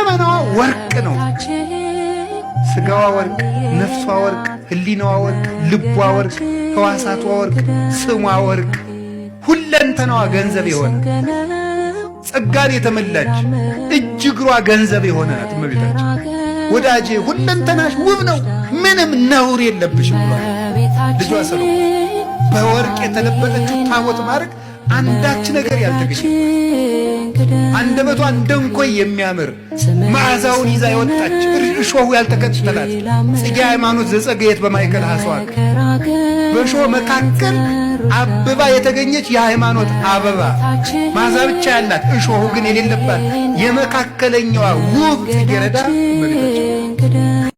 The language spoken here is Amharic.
ሁለመናዋ ወርቅ ነው። ስጋዋ ወርቅ፣ ነፍሷ ወርቅ፣ ህሊናዋ ወርቅ፣ ልቧ ወርቅ፣ ሕዋሳቷ ወርቅ፣ ስሟ ወርቅ፣ ሁለንተናዋ ገንዘብ የሆነ ጸጋን የተመላች እጅ እግሯ ገንዘብ የሆነ ናት እመቤታችን። ወዳጄ ሁለንተናሽ ውብ ነው፣ ምንም ነውር የለብሽም ብሏል ልጇ ሰሎሞን። በወርቅ የተለበጠችው ታቦት ማድረግ አንዳች ነገር ያልተገኘ አንደበቷ እንደ እንኮይ የሚያምር መዓዛውን ይዛ የወጣች እሾሁ ያልተከተላት ጽጌ ሃይማኖት ዘጸገየት በማእከለ ሐስዋክ በእሾህ መካከል አበባ የተገኘች የሃይማኖት አበባ መዓዛ ብቻ ያላት እሾሁ ግን የሌለባት የመካከለኛዋ ውብ ጽጌረዳ እመቤታችን